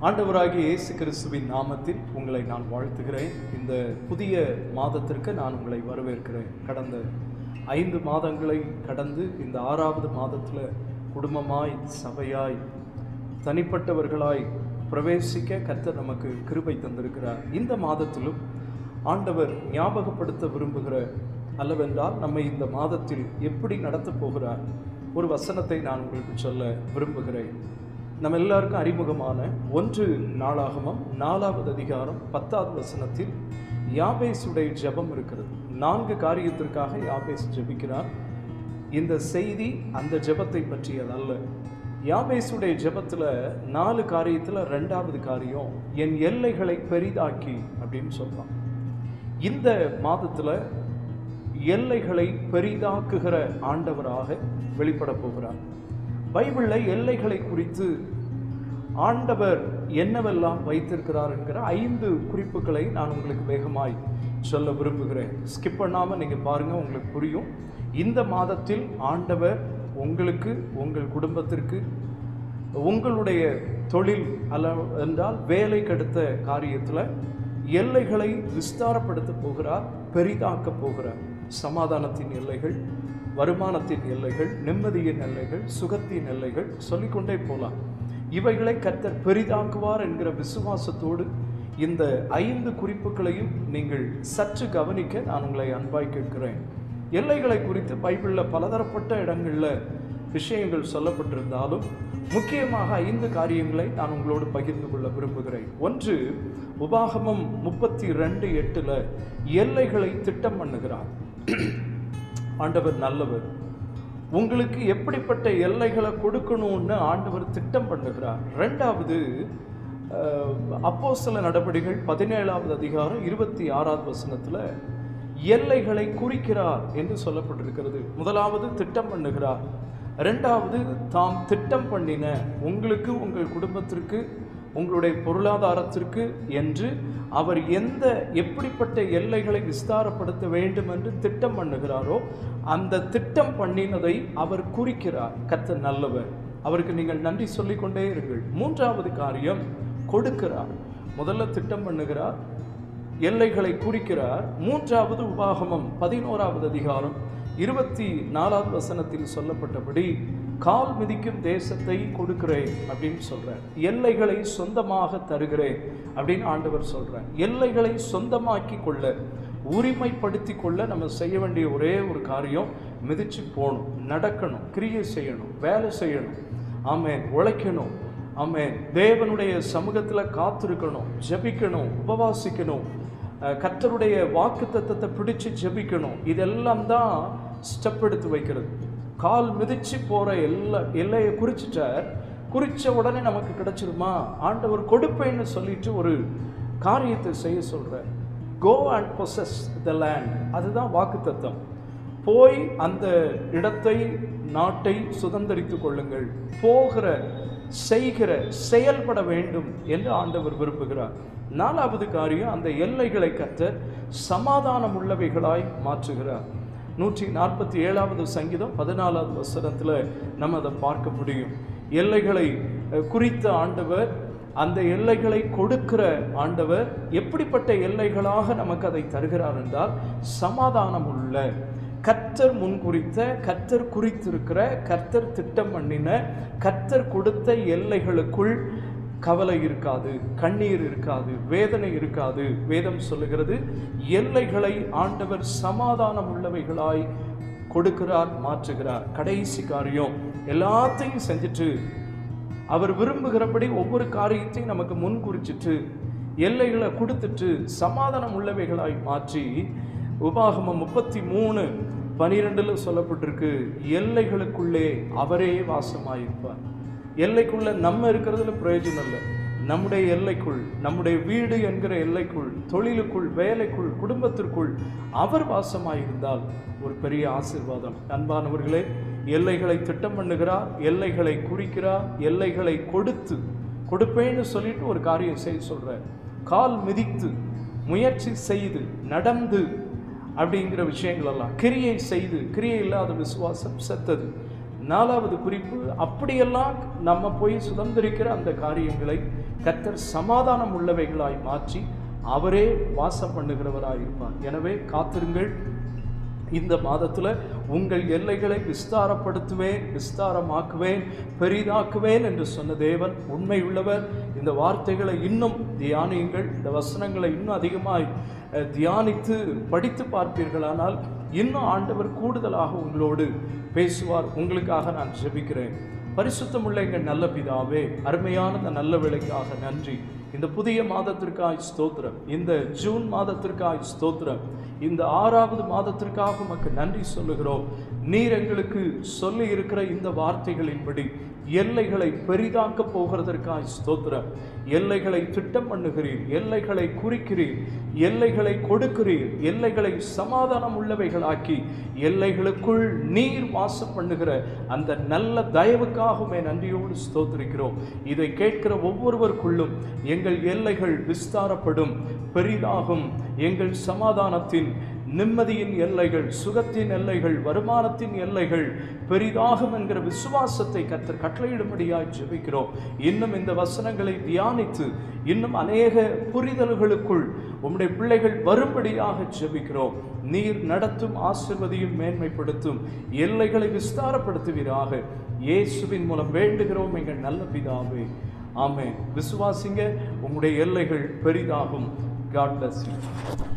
ஆண்டவராகிய இயேசு கிறிஸ்துவின் நாமத்தில் உங்களை நான் வாழ்த்துகிறேன். இந்த புதிய மாதத்திற்கு நான் உங்களை வரவேற்கிறேன். கடந்த 5 மாதங்களை கடந்து இந்த 6வது மாதத்தில் குடும்பமாய், சபையாய், தனிப்பட்டவர்களாய் பிரவேசிக்க கர்த்தர் நமக்கு கிருபை தந்திருக்கிறார். இந்த மாதத்திலும் ஆண்டவர் ஞாபகப்படுத்த விரும்புகிற அல்லவென்றால் நம்மை இந்த மாதத்தில் எப்படி நடத்தப் போகிறார் ஒரு வசனத்தை நான் உங்களுக்கு சொல்ல விரும்புகிறேன். நம்ம எல்லாருக்கும் அறிமுகமான 1 நாளாகமம் 4வது அதிகாரம் 10வது வசனத்தில் யாபேசுடைய ஜெபம் இருக்கிறது. 4 காரியத்திற்காக யாபேஸ் ஜெபிக்கிறார். இந்த செய்தி அந்த ஜெபத்தை பற்றியதல்ல. யாபேசுடைய ஜெபத்தில் 4 காரியத்தில் 2வது காரியம் என் எல்லைகளை பெரிதாக்கி அப்படின்னு சொல்றான். இந்த மாதத்தில் எல்லைகளை பெரிதாக்குகிற ஆண்டவராக வெளிப்பட போகிறார். பைபிளில் எல்லைகளை குறித்து ஆண்டவர் என்னவெல்லாம் வைத்திருக்கிறார் என்கிற 5 குறிப்புகளை நான் உங்களுக்கு வேகமாய் சொல்ல விரும்புகிறேன். ஸ்கிப் பண்ணாமல் நீங்கள் பாருங்கள், உங்களுக்கு புரியும். இந்த மாதத்தில் ஆண்டவர் உங்களுக்கு, உங்கள் குடும்பத்திற்கு, உங்களுடைய தொழில் என்றால் வேலைக்கு அடுத்த காரியத்தில் எல்லைகளை விஸ்தாரப்படுத்த போகிறார், பெரிதாக்க போகிறார். சமாதானத்தின் எல்லைகள், வருமானத்தின் எல்லைகள், நிம்மதியின் எல்லைகள், சுகத்தின் எல்லைகள், சொல்லிக்கொண்டே போகலாம். இவைகளை கர்த்தர் பெரிதாக்குவார் என்கிற விசுவாசத்தோடு இந்த 5 குறிப்புகளையும் நீங்கள் சற்று கவனிக்க நான் உங்களை அன்பாய் கேட்கிறேன். எல்லைகளை குறித்து பைபிளில் பலதரப்பட்ட இடங்களில் விஷயங்கள் சொல்லப்பட்டிருந்தாலும் முக்கியமாக 5 காரியங்களை நான் உங்களோடு பகிர்ந்து கொள்ள விரும்புகிறேன். 1, உபாகமம் 32:8 எல்லைகளை திட்டம் பண்ணுகிறார். ஆண்டவர் நல்லவர். உங்களுக்கு எப்படிப்பட்ட எல்லைகளை கொடுக்கணும்னு ஆண்டவர் திட்டம் பண்ணுகிறார். 2வது அப்போஸ்தல நடபடிகள் 17வது அதிகாரம் 26வது வசனத்தில் எல்லைகளை குறிக்கிறார் என்று சொல்லப்பட்டிருக்கிறது. 1வது திட்டம் பண்ணுகிறார். 2வது தாம் திட்டம் பண்ணின உங்களுக்கு, உங்கள் குடும்பத்திற்கு, உங்களுடைய பொருளாதாரத்திற்கு என்று அவர் எப்படிப்பட்ட எல்லைகளை விஸ்தாரப்படுத்த வேண்டும் என்று திட்டம் பண்ணுகிறாரோ அந்த திட்டம் பண்ணினதை அவர் குறிக்கிறார். கர்த்தர் நல்லவர். அவருக்கு நீங்கள் நன்றி சொல்லிக்கொண்டே இருங்கள். 3வது காரியம் கொடுக்கிறார். முதல்ல திட்டம் பண்ணுகிறார், எல்லைகளை குறிக்கிறார். 3வது உபாகமம் 11வது அதிகாரம் 24வது வசனத்தில் சொல்லப்பட்டபடி கால் மிதிக்கும் தேசத்தை கொடுக்கிறேன் அப்படின்னு சொல்றார். எல்லைகளை சொந்தமாக தருகிறேன் அப்படின்னு ஆண்டவர் சொல்றார். எல்லைகளை சொந்தமாக்கி கொள்ள, உரிமைப்படுத்தி கொள்ள நம்ம செய்ய வேண்டிய ஒரே ஒரு காரியம் மிதிச்சு போகணும், நடக்கணும், கிரியை செய்யணும், வேலை செய்யணும், ஆமென், உழைக்கணும், ஆமென், தேவனுடைய சமூகத்தில் காத்திருக்கணும், ஜெபிக்கணும், உபவாசிக்கணும், கர்த்தருடைய வாக்குத்தத்தத்தை பிடிச்சு ஜெபிக்கணும். இதெல்லாம் தான் ஸ்டெப் எடுத்து வைக்கிறது. கால் மிதிச்சு போகிற எல்லையை குறிச்சிட்டார். குறித்த உடனே நமக்கு கிடைச்சிருமா? ஆண்டவர் கொடுப்பேன்னு சொல்லிட்டு ஒரு காரியத்தை செய்ய சொல்கிறார். Go and possess the land. அதுதான் வாக்குத்தத்தம். போய் அந்த இடத்தை, நாட்டை சுதந்தரித்து கொள்ளுங்கள். போகிற, செய்கிற, செயல்பட வேண்டும் என்று ஆண்டவர் விரும்புகிறார். 4வது காரியம் அந்த எல்லைகளை கர்த்தர் சமாதானம் உள்ளவைகளாய் மாற்றுகிறார். 147வது சங்கீதம் 14வது வசனத்தில் நம்ம அதை பார்க்க முடியும். எல்லைகளை குறித்த ஆண்டவர், அந்த எல்லைகளை கொடுக்கிற ஆண்டவர் எப்படிப்பட்ட எல்லைகளாக நமக்கு அதை தருகிறார் என்றால் சமாதானம் உள்ள, கர்த்தர் முன்குறித்த, கர்த்தர் குறித்திருக்கிற, கர்த்தர் திட்டம் பண்ணின, கர்த்தர் கொடுத்த எல்லைகளுக்குள் கவலை இருக்காது, கண்ணீர் இருக்காது, வேதனை இருக்காது. வேதம் சொல்லுகிறது எல்லைகளை ஆண்டவர் சமாதானம் உள்ளவைகளாய் கொடுக்கிறார், மாற்றுகிறார். கடைசி காரியம் எல்லாத்தையும் செஞ்சுட்டு அவர் விரும்புகிறபடி ஒவ்வொரு காரியத்தையும் நமக்கு முன் குறிச்சிட்டு எல்லைகளை கொடுத்துட்டு சமாதானம் உள்ளவைகளாய் மாற்றி, உபாகமம் 33:12 சொல்லப்பட்டிருக்கு, எல்லைகளுக்குள்ளே அவரே வாசமாயிருப்பார். எல்லைக்குள்ள நம்ம இருக்கிறதுல பிரயோஜனம் இல்லை. நம்முடைய எல்லைக்குள், நம்முடைய வீடு என்கிற எல்லைக்குள், தொழிலுக்குள், வேலைக்குள், குடும்பத்திற்குள் அவர் வாசமாயிருந்தால் ஒரு பெரிய ஆசீர்வாதம். அன்பானவர்களே, எல்லைகளை திட்டம் பண்ணுகிறார், எல்லைகளை குறிக்கிறார், எல்லைகளை கொடுப்பேன்னு சொல்லிட்டு ஒரு காரியம் செய்ய சொல்றார். கால் மிதித்து, முயற்சி செய்து, நடந்து அப்படிங்கிற விஷயங்கள் எல்லாம் கிரியை செய்து, கிரியை இல்லாத விசுவாசம் செத்தது. 4வது குறிப்பு, அப்படியெல்லாம் நம்ம போய் சுதந்திரிக்கிற அந்த காரியங்களை கர்த்தர் சமாதானம் உள்ளவைகளாய் மாற்றி அவரே வாசம் பண்ணுகிறவராய் இருப்பார். எனவே காத்திருங்கள். இந்த மாதத்தில் உங்கள் எல்லைகளை விஸ்தாரப்படுத்துவேன், விஸ்தாரமாக்குவேன், பெரிதாக்குவேன் என்று சொன்ன தேவன் உண்மை உள்ளவர். இந்த வார்த்தைகளை இன்னும் தியானியுங்கள். இந்த வசனங்களை இன்னும் அதிகமாய் தியானித்து படித்து பார்ப்பீர்களானால் இன்னும் ஆண்டவர் கூடுதலாக உங்களோடு பேசுவார். உங்களுக்காக நான் ஜெபிக்கிறேன். பரிசுத்தமுள்ள எங்கள் நல்ல பிதாவே, அருமையான இந்த நல்ல வேளைக்காக நன்றி. இந்த புதிய மாதத்திற்காய் ஸ்தோத்திரம். இந்த ஜூன் மாதத்திற்காய் ஸ்தோத்திரம். இந்த 6வது மாதத்திற்காக உமக்கு நன்றி சொல்லுகிறோம். நீர் எங்களுக்கு சொல்லி இருக்கிற இந்த வார்த்தைகளின்படி எல்லைகளை பெரிதாக்க போகிறதற்காய் ஸ்தோத்திரம். எல்லைகளை திட்டம் பண்ணுகிறீர், எல்லைகளை குறிக்கிறீர், எல்லைகளை கொடுக்கிறீர், எல்லைகளை சமாதானம் உள்ளவைகளாக்கி எல்லைகளுக்குள் நீர் வாசம் பண்ணுகிற அந்த நல்ல தயவுக்காகவே நன்றியோடு ஸ்தோத்திரிக்கிறோம். இதை கேட்கிற ஒவ்வொருவருக்குள்ளும் எங்கள் எல்லைகள் விஸ்தாரப்படும், பெரிதாகும். எங்கள் சமாதானத்தின், நிம்மதியின் எல்லைகள், சுகத்தின் எல்லைகள், வருமானத்தின் எல்லைகள் பெரிதாகும் என்கிற விசுவாசத்தை கர்த்தர் கட்டளையிடும்படியாய் ஜெபிக்கிறோம். இன்னும் இந்த வசனங்களை தியானித்து இன்னும் அநேக புரிதல்களுக்குள் உம்முடைய பிள்ளைகள் வரும்படியாக ஜெபிக்கிறோம். நீர் நடத்தும், ஆசீர்வதியும், மேன்மைப்படுத்தும், எல்லைகளை விஸ்தாரப்படுத்துவீராக. இயேசுவின் மூலம் வேண்டுகிறோம் எங்கள் நல்ல பிதாவே, ஆமென். விசுவாசிங்க, உங்களுடைய எல்லைகள் பெரிதாகும். God bless you.